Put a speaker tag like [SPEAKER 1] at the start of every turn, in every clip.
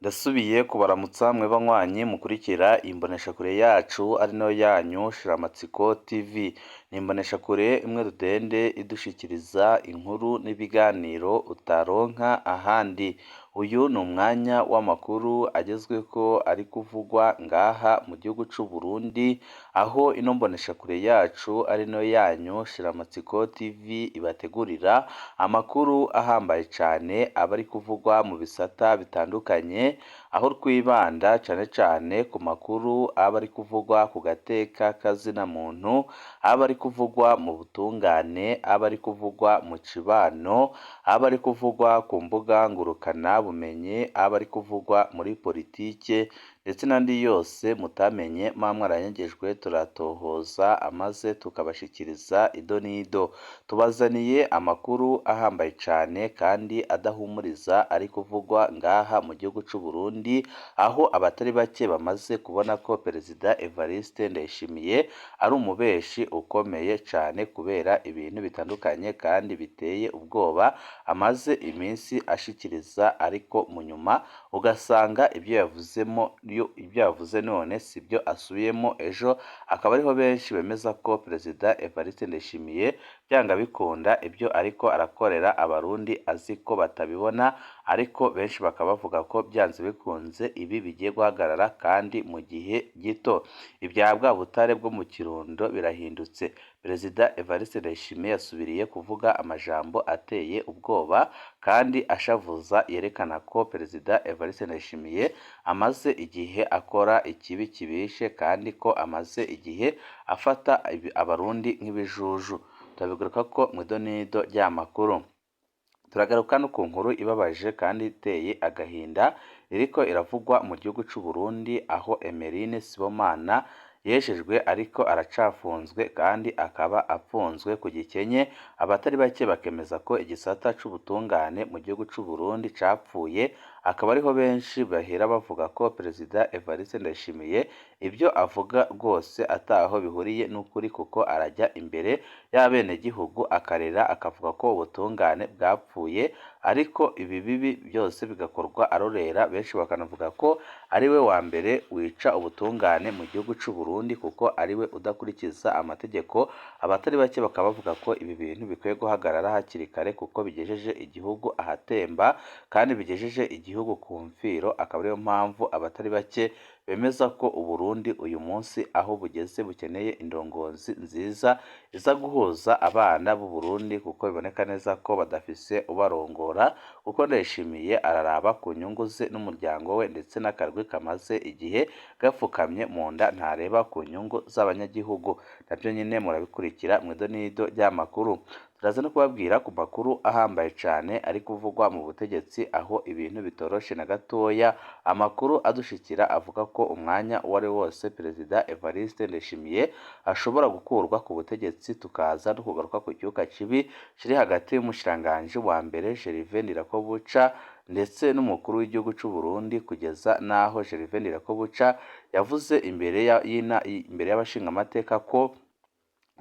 [SPEAKER 1] Ndasubiye kubaramutsa mwe banywanyi mukurikira imboneshakure yacu ari nayo yanyu Shiramatsiko TV. Ni imboneshakure imwe rudende idushikiriza inkuru n'ibiganiro utaronka ahandi. Uyu ni umwanya w'amakuru agezweko ari kuvugwa ngaha mu gihugu c'u Burundi, aho ino mboneshakure yacu ari nayo yanyu Shiramatsiko TV ibategurira amakuru ahambaye cane aba ari kuvugwa mu bisata bitandukanye, aho twibanda cane cane ku makuru aba ari kuvugwa ku gateka k'azina muntu, aba ari kuvugwa mu butungane, aba ari kuvugwa mu cibano, aba ari kuvugwa ku mbuga ngurukana bumenyi, aba ari kuvugwa muri politike ndetse n'andi yose mutamenye muba mwaranyagejwe turatohoza amaze tukabashikiriza ido n'ido. Tubazaniye amakuru ahambaye cane kandi adahumuriza ari kuvugwa ngaha mu gihugu c'u Burundi, aho abatari bake bamaze kubona ko Perezida Evariste Ndayishimiye ari umubeshi ukomeye cane kubera ibintu bitandukanye kandi biteye ubwoba amaze iminsi ashikiriza, ariko mu nyuma ugasanga ibyo yavuze none sibyo asubiyemo ejo. Akaba ariho benshi bemeza ko Perezida Evariste Ndayishimiye byanga bikunda ibyo ariko arakorera abarundi azi ko batabibona, ariko benshi bakaba bavuga ko byanze bikunze ibi bigiye guhagarara kandi mu gihe gito. Ibya bwa butare bwo mu Kirundo birahindutse. Perezida Evariste Ndayishimiye yasubiriye kuvuga amajambo ateye ubwoba kandi ashavuza, yerekana ko Perezida Evariste Ndayishimiye amaze igihe akora ikibi kibishe kandi ko amaze igihe afata abarundi nk'ibijuju. Turabigaruka ko mu idonido ry'amakuru. Turagaruka no ku nkuru ibabaje kandi iteye agahinda iriko iravugwa mu gihugu c'u Burundi, aho Emeline Sibomana yeshejwe ariko aracafunzwe kandi akaba afunzwe ku gikenye. Abatari bake bakemeza ko igisata c'ubutungane mu gihugu c'u Burundi capfuye, akaba ariho benshi bahera bavuga ko Perezida Evariste Ndayishimiye ibyo avuga rwose ataho bihuriye n'ukuri, kuko arajya imbere y'abenegihugu akarera akavuga ko ubutungane bwapfuye, ariko ibi bibi byose bigakorwa arorera. Benshi bakanavuga ko ari we wa mbere wica ubutungane mu gihugu c'u Burundi kuko ari we udakurikiza amategeko. Abatari bake bakaba bavuga ko ibi bintu bikwiye guhagarara hakiri kare kuko bigejeje igihugu ahatemba kandi bigejeje igihugu ku mfiro. Akaba ariyo mpamvu abatari bake bemeza ko Uburundi uyu munsi aho bugeze bukeneye indongozi nziza iza guhuza abana b'u Burundi, kuko biboneka neza ko badafise ubarongora, kuko Ndayishimiye araraba ku nyungu ze n'umuryango we ndetse n'akarwi kamaze igihe gapfukamye mu nda, ntareba ku nyungu z'abanyagihugu. Navyo nyine murabikurikira mu idonido ry'amakuru. Turaza no kubabwira ku makuru ahambaye cane ari kuvugwa mu butegetsi, aho ibintu bitoroshe na gatoya. Amakuru adushikira avuga ko umwanya uwari wose Perezida Evariste Ndayishimiye ashobora gukurwa ku butegetsi. Tukaza no kugaruka ku cyuka kibi kiri hagati y'umushikiranganji wa mbere Gervais Ndirakobuca ndetse n'umukuru w'igihugu c'u Burundi, kugeza naho Gervais Ndirakobuca yavuze imbere y'abashingamateka ko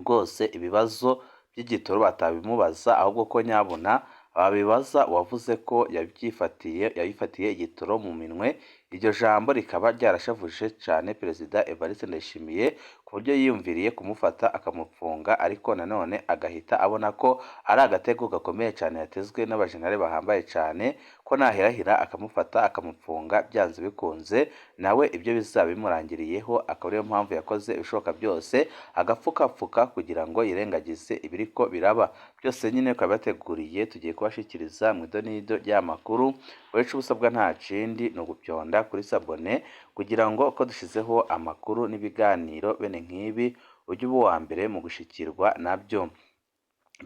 [SPEAKER 1] rwose ibibazo by'igitoro batabimubaza, ahubwo ko nyabuna babibaza uwavuze ko yabifatiye igitoro mu minwe. Iryo jambo rikaba ryarashavuje cane Perezida Evariste Ndayishimiye ku buryo yiyumviriye kumufata akamupfunga, ariko nanone agahita abona ko ari agatego gakomeye cane yatezwe n'abajenerali bahambaye cane, ko nahirahira akamufata akamupfunga byanze bikunze nawe ibyo bizaba bimurangiriyeho. Akaba ariyo mpamvu yakoze ibishoboka byose agapfukapfuka kugira ngo yirengagize ibiriko biraba. Byose nyine ukaba bateguriye tugiye kubashikiriza mu idonido ry'amakuru. Wewe ubusabwa nta kindi ni ugupyonda kuri sabone kugira ngo uko dushizeho amakuru n'ibiganiro bene nk'ibi ujye uba uwa mbere mu gushikirwa nabyo.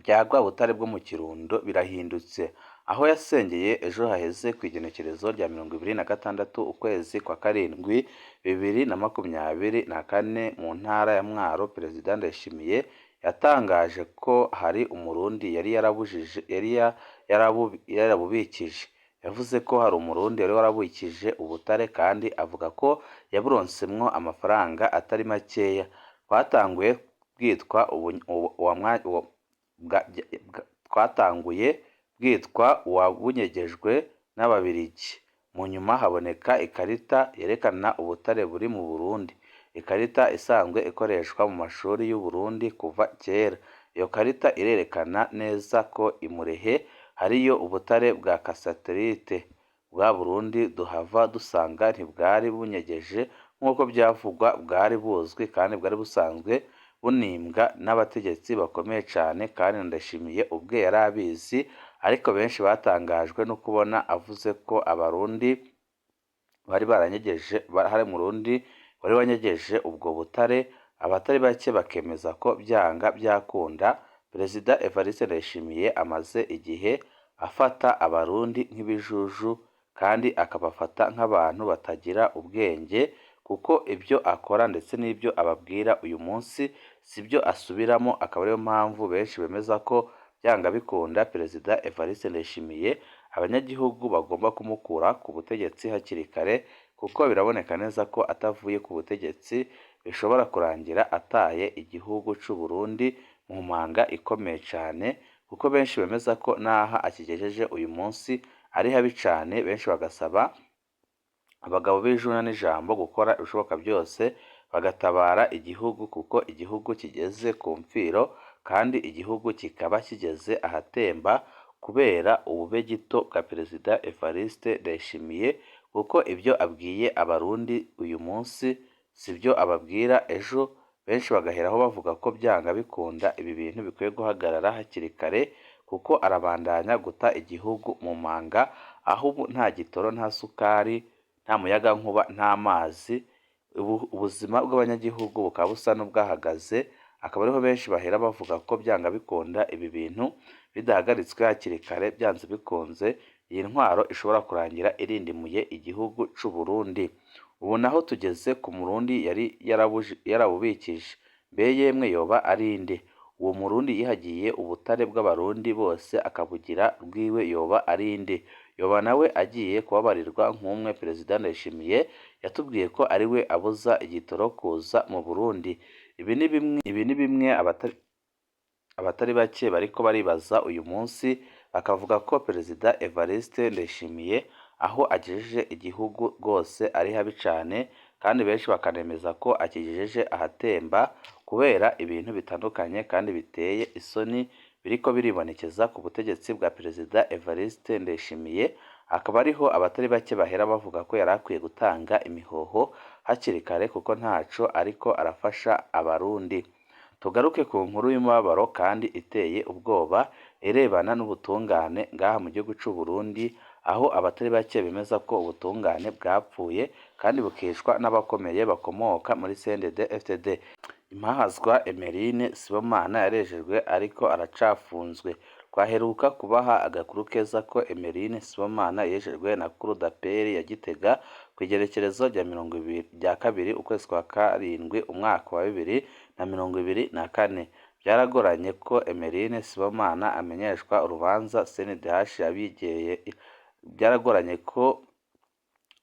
[SPEAKER 1] Byagwa butare bwo mu Kirundo birahindutse, aho yasengeye ejo haheze ku igenekerezo rya 26 ukwezi kwa karindwi 2024 mu ntara ya Mwaro. Perezida Ndayishimiye yatangaje ko hari umurundi yari yarabubikije. Yavuze ko hari umurundi yari warabukije ubutare kandi avuga ko yaburonsemwo amafaranga atari makeya. Twatanguye bwitwa uwabunyegejwe n'Ababiligi. mu nyuma haboneka ikarita yerekana ubutare buri mu Burundi. Ikarita isanzwe ikoreshwa mu mashuri y'u Burundi kuva kera. Iyo karita irerekana neza ko i Murehe hariyo ubutare bwa cassiterite. Bwa Burundi duhava dusanga ntibwari bunyegeje nk'uko byavugwa, bwari buzwi kandi bwari busanzwe bunimbwa n'abategetsi bakomeye cyane, kandi Ndayishimiye ubwe yari abizi, ariko benshi batangajwe no kubona avuze ko abarundi bari baranyegeje, hari Murundi wari wanyegeje ubwo butare. Abatari bake bakemeza ko byanga byakunda Perezida Evariste Ndayishimiye amaze igihe afata abarundi nk'ibijuju, kandi akabafata nk'abantu batagira ubwenge, kuko ibyo akora ndetse n'ibyo ababwira uyu munsi sibyo asubiramo. Akaba ariyo mpamvu benshi bemeza ko byanga bikunda Perezida Evariste Ndayishimiye abanyagihugu bagomba kumukura ku butegetsi hakiri kare, kuko biraboneka neza ko atavuye ku butegetsi bishobora kurangira ataye igihugu cy'u Burundi mu manga ikomeye cyane, kuko benshi bemeza ko n'aha akigejeje uyu munsi ari habi cyane. Benshi bagasaba abagabo b'ijuna n'ijambo gukora ibishoboka byose bagatabara igihugu, kuko igihugu kigeze ku mfiro, kandi igihugu kikaba kigeze ahatemba kubera ubube gito bwa Perezida Evariste Ndayishimiye, kuko ibyo abwiye abarundi uyu munsi sibyo ababwira ejo. Benshi bagaheraho bavuga ko byanga bikunda ibi bintu bikwiye guhagarara hakiri kare, kuko arabandanya guta igihugu mu manga, aho ubu nta gitoro, nta sukari, nta muyaga nkuba, nta mazi. Ubuzima bw'abanyagihugu bukaba busa n'ubwahagaze. Akaba ariho benshi bahera bavuga ko byanga bikunda ibi bintu bidahagaritswe hakiri kare, byanze bikunze iyi ntwaro ishobora kurangira irindimuye igihugu cy'u Burundi. Ubu naho tugeze ku Murundi yari yarabubikije. Mbe yemwe yoba ari nde? Uwo Murundi yihagiye ubutare bw'abarundi bose akabugira rwiwe yoba ari nde? Yoba nawe agiye kubabarirwa nk'umwe Perezida Ndayishimiye yatubwiye ko ari we abuza igitoro kuza mu Burundi. Ibi ni bimwe abatari bake bariko baribaza uyu munsi, bakavuga ko Perezida Evariste Ndayishimiye aho agejeje igihugu rwose ari habi cyane, kandi benshi bakanemeza ko akigejeje ahatemba kubera ibintu bitandukanye kandi biteye isoni biriko biribonekeza ku butegetsi bwa Perezida Evariste Ndayishimiye. Akaba ariho abatari bake bahera bavuga ko yari akwiye gutanga imihoho hakiri kare, kuko ntaco ariko arafasha abarundi. Tugaruke ku nkuru y'umubabaro kandi iteye ubwoba irebana n'ubutungane ngaha mu gihugu cy'u Burundi, aho abatari bake bemeza ko ubutungane bwapfuye kandi bukishwa n'abakomeye bakomoka muri CNDD-FDD. Impahazwa Emeline Sibomana yarejejwe ariko aracafunzwe. Twaheruka kubaha agakuru keza ko Emeline Sibomana yejejwe na Cour d'appel ya Gitega ku igerekerezo rya kabiri ukwezi kwa karindwi umwaka wa 2024. Byaragoranye ko Emeline Sibomana amenyeshwa urubanza CNDH yabigeye. Byaragoranye ko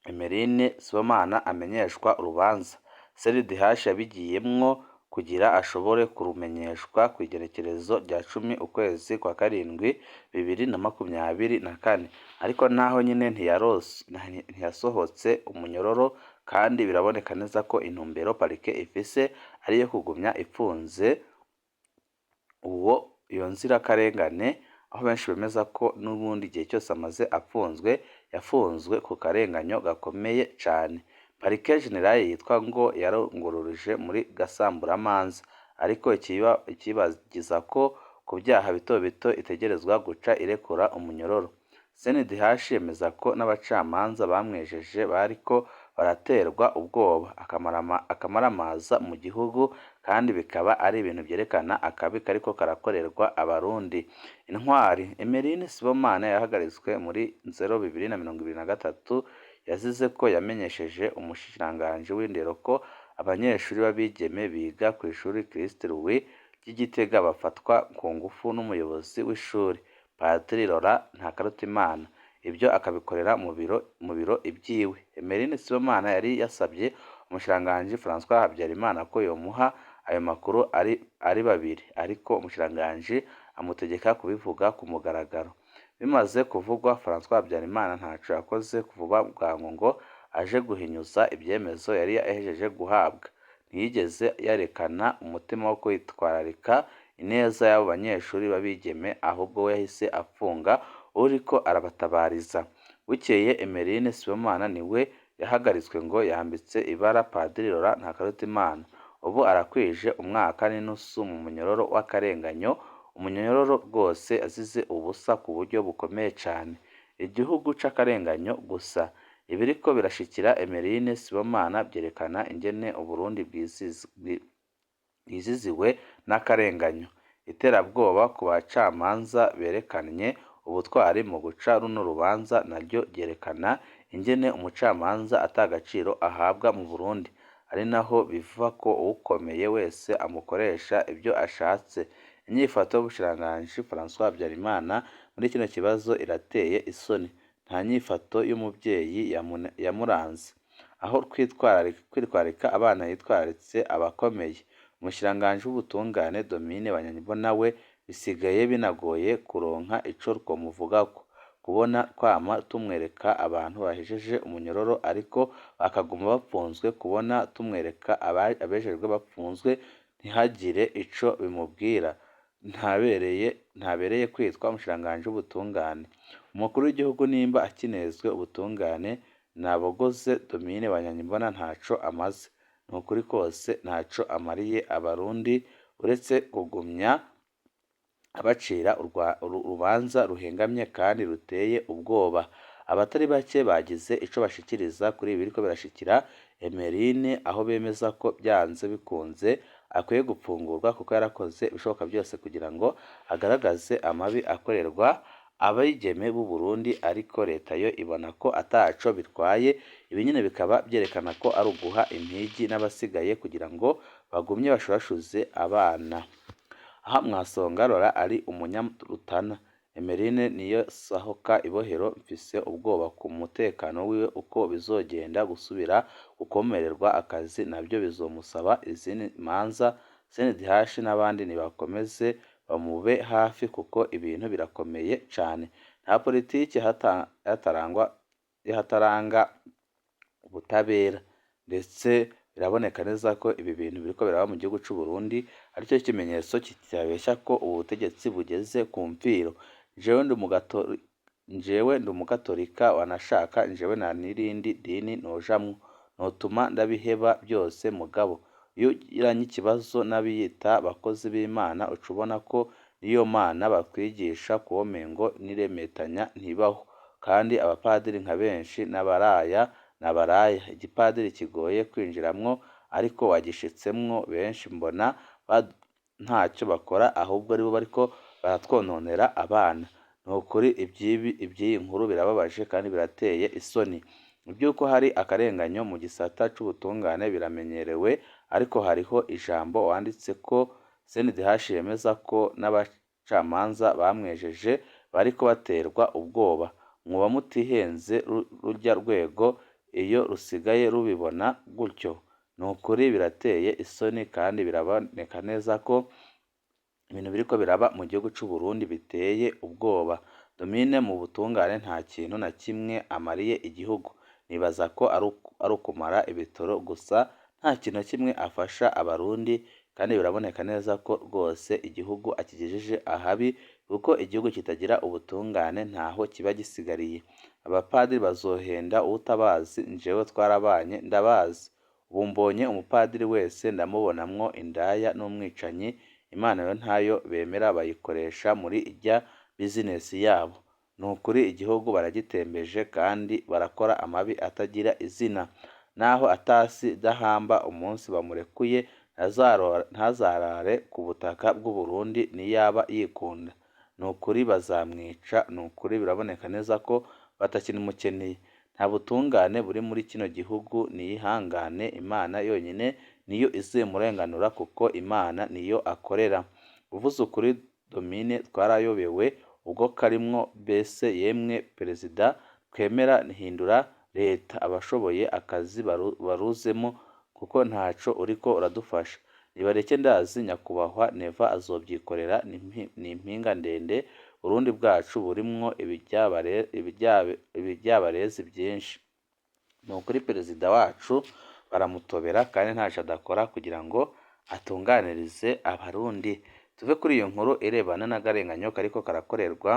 [SPEAKER 1] Emeline Sibomana amenyeshwa urubanza CNDH yabigiyemwo kugira ashobore kurumenyeshwa ku igerekerezo rya 10 ukwezi kwa karindwi 2024. Ariko naho nyine ntiyasohotse umunyororo, kandi biraboneka neza ko intumbero parike ifise ariyo kugumya ifunze iyo nzirakarengane, aho benshi bemeza ko n'ubundi igihe cyose amaze afunzwe yafunzwe ku karenganyo gakomeye cyane. Parike Generale yitwa ngo yarongororije muri gasamburamanza, ariko ikibagiza ko ku byaha bito bito itegerezwa guca irekura umunyororo. CNDH yemeza ko n'abacamanza bamwejeje bariko baraterwa ubwoba akamaramaza mu gihugu, kandi bikaba ari ibintu byerekana akabi kariko karakorerwa abarundi. Intwari Emeline Sibomana yahagaritswe muri 2023 yazize ko yamenyesheje umushikiranganji w'indero ko abanyeshuri b'abigeme biga ku ishuri Christ Louis ry'Igitega bafatwa ku ngufu n'umuyobozi w'ishuri Padiri Laurent Ntakarutimana. Ibyo akabikorera mu biro ibyiwe. Emeline Sibomana yari yasabye umushikiranganji François Habyarimana ko yomuha ayo makuru ari babiri, ariko umushikiranganji amutegeka kubivuga ku mugaragaro. Bimaze kuvugwa François Habyarimana ntaco yakoze kuva bwangu ngo aje guhinyuza ibyemezo yari ahejeje guhabwa. Ntiyigeze yerekana umutima wo kwitwararika ineza y'abo banyeshuri b'abigeme, ahubwo we yahise apfunga uriko arabatabariza. Bukeye Emeline Sibomana niwe yahagaritswe ngo yambitse ibara Padiri Laurent Ntakarutimana. Ubu arakwije umwaka n'inusu mu munyororo w'akarenganyo, umunyororo rwose azize ubusa ku buryo bukomeye cane. Igihugu c'akarenganyo gusa. Ibiriko birashikira Emeline Sibomana vyerekana ingene Uburundi bwiziziwe n'akarenganyo. Iterabwoba ku bacamanza berekanye ubutwari mu guca runo rubanza naryo ryerekana ingene umucamanza ata gaciro ahabwa mu Burundi, ari naho biva ko uwukomeye wese amukoresha ivyo ashatse. Inyifato y'ubushikiranganji François Habyarimana muri kino kibazo irateye isoni. Nta nyifato y'umuvyeyi yamuranze. Aho kwitwararika abana yitwararitse abakomeye. Umushikiranganji w'ubutungane Domine Banyankimbona we bisigaye binagoye kuronka ico twomuvugako. Kubona twama tumwereka abantu bahejeje umunyororo ariko bakaguma bapfunzwe, kubona tumwereka abejejwe bapfunzwe ntihagire ico bimubwira. Ntabereye kwitwa umushikiranganji w'ubutungane. Umukuru w'igihugu nimba akinezwe ubutungane nabogoze Domine Banyankimbona ntaco amaze. Nukuri kose ntaco amariye abarundi uretse kugumya abacira urubanza ruhengamye kandi ruteye ubwoba. Abatari bake bagize ico bashikiriza kuri ibi biriko birashikira Emeline, aho bemeza ko byanze bikunze akwiye gupfungurwa kuko yarakoze ibishoboka byose kugira ngo agaragaze amabi akorerwa abigeme b'u Burundi, ariko leta yo ibona ko ataco bitwaye. Ibi nyene bikaba byerekana ko ari uguha impigi n'abasigaye kugira ngo bagumye bashurashuze abana. Aha Mwasonga Laurent ari umunyarutana. Emeline niyo sahoka ibohero, mfise ubwoba ku mutekano wiwe uko bizogenda gusubira gukomererwa akazi navyo bizomusaba izindi manza. CNDH n'abandi nibakomeze bamube hafi kuko ibintu birakomeye cane. Nta politiki hataranga ubutabera, ndetse biraboneka neza ko ibi bintu biriko biraba mu gihugu c'u Burundi aricyo kimenyetso kitabesha ko ubu butegetsi bugeze ku mviro. Njewe ndi umugatolika wanashaka njewe nta n'irindi dini nojamwo, notuma ndabiheba byose mugabo iyo ugiranye ikibazo n'abiyita abakozi b'Imana uca ubona ko niyo Mana batwigisha kuwomengo n'iremetanya ntibaho, kandi abapadiri nka benshi n'abaraya. Igipadiri kigoye kwinjiramwo ariko wagishitsemwo benshi mbona ntacyo bakora, ahubwo aribo bariko baratwononera abana. Nukuri iby'iyi nkuru birababaje kandi birateye isoni. Iby'uko hari akarenganyo mu gisata c'ubutungane biramenyerewe, ariko hariho ijambo wanditse ko CNDH yemeza ko n'abacamanza bamwejeje bariko baterwa ubwoba. Mwoba mutihenze rurya rwego iyo rusigaye rubibona gutyo. Nukuri birateye isoni kandi biraboneka neza ko ibintu biriko biraba mu gihugu c'u Burundi biteye ubwoba. Domine mu butungane nta kintu na kimwe amariye igihugu. Nibaza ko ari ukumara ibitoro gusa, nta kintu kimwe afasha abarundi, kandi biraboneka neza ko rwose igihugu akigejeje ahabi, kuko igihugu kitagira ubutungane ntaho kiba gisigariye. Abapadiri bazohenda uwutabazi, njewe twarabanye ndabazi. Ubu mbonye umupadiri wese ndamubonamwo indaya n'umwicanyi. Imana yo ntayo bemera bayikoresha muri irya bizinesi yabo. Nukuri igihugu baragitembeje kandi barakora amabi atagira izina. Naho atasi dahamba umunsi bamurekuye ntazarare ku butaka bw'u Burundi niyaba yikunda. Nukuri bazamwica. Nukuri biraboneka neza ko batakimukeneye. Nta butungane buri muri kino gihugu. Niyihangane, Imana yonyine niyo izimurenganura kuko Imana niyo akorera. Uvuze ukuri Domine twarayobewe ubwo karimwo. Mbese yemwe Perezida, twemera hindura leta, abashoboye akazi baruzemo kuko ntaco uriko uradufasha. nibareke ndazi nyakubahwa Neva azobyikorera ni impinga ndende Burundi bwacu burimwo ibiryabarezi byinshi ni ukuri perezida wacu baramutobera kandi ntacyo adakora kugira ngo atunganirize abarundi tuve kuri iyo nkuru irebana n'agarenganyo kariko karakorerwa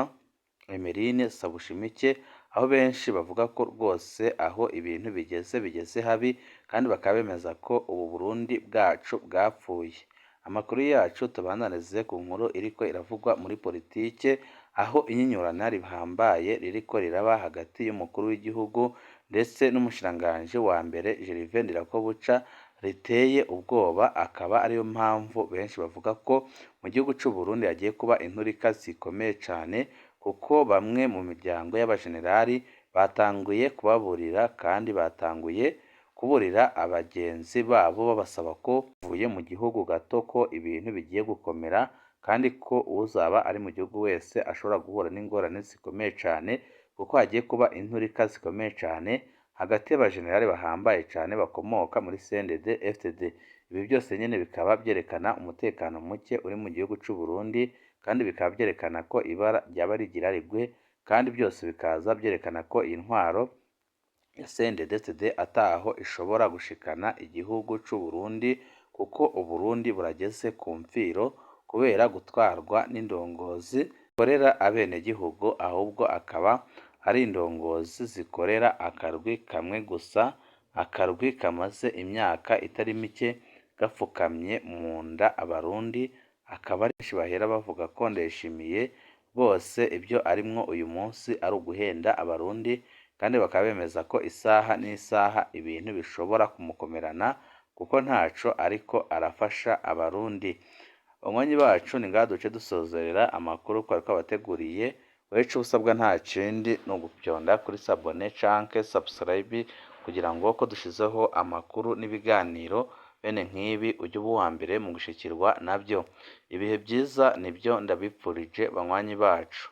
[SPEAKER 1] Emeline Sabushimike aho benshi bavuga ko rwose aho ibintu bigeze habi kandi bakaba bemeza ko ubu Burundi bwacu bwapfuye amakuru yacu tubandanirize ku nkuru iriko iravugwa muri politike aho inyinyurana rihambaye ririko riraba hagati y'umukuru w'igihugu ndetse n'umushikiranganji wa mbere Gervais Ndirakobuca riteye ubwoba akaba ariyo mpamvu benshi bavuga ko mu gihugu cy'u Burundi hagiye kuba inturika zikomeye cyane kuko bamwe mu miryango y'abajenerali batanguye kubaburira kandi batanguye kuburira abagenzi babo babasaba ko vuye mu gihugu gato ko ibintu bigiye gukomera kandi ko uzaba ari mu gihugu wese ashobora guhura n'ingorane zikomeye cyane kuko hagiye kuba inturika zikomeye cyane hagati y'abajenerali bahambaye cyane bakomoka muri CNDD FDD ibi byose nyine bikaba byerekana umutekano muke uri mu gihugu cy'u Burundi kandi bikaba byerekana ko ibara ryaba rigira rigwe kandi byose bikaza byerekana ko iyi ntwaro ya CNDD-FDD ataho ishobora gushikana igihugu cy'u Burundi kuko Uburundi burageze ku mfiro kubera gutwarwa n'indongozi zikorera abenegihugu ahubwo akaba ari indongozi zikorera akarwi kamwe gusa akarwi kamaze imyaka itari mike gapfukamye mu nda abarundi akaba arishi bahera bavuga ko Ndayishimiye bose ibyo arimwo uyu munsi ari uguhenda abarundi kandi bakaba bemeza ko isaha n'isaha ibintu bishobora kumukomerana kuko ntaco ariko arafasha abarundi banywanyi bacu ni ngaha duce dusozerera amakuru twari twabateguriye weco usabwa nta kindi no gupyonda kuri sabone canke subscribe kugira ngo ko dushizeho amakuru n'ibiganiro bene nk'ibi ujye uba uwa mbere mu gushikirwa nabyo ibihe byiza nibyo ndabipfurije banywanyi bacu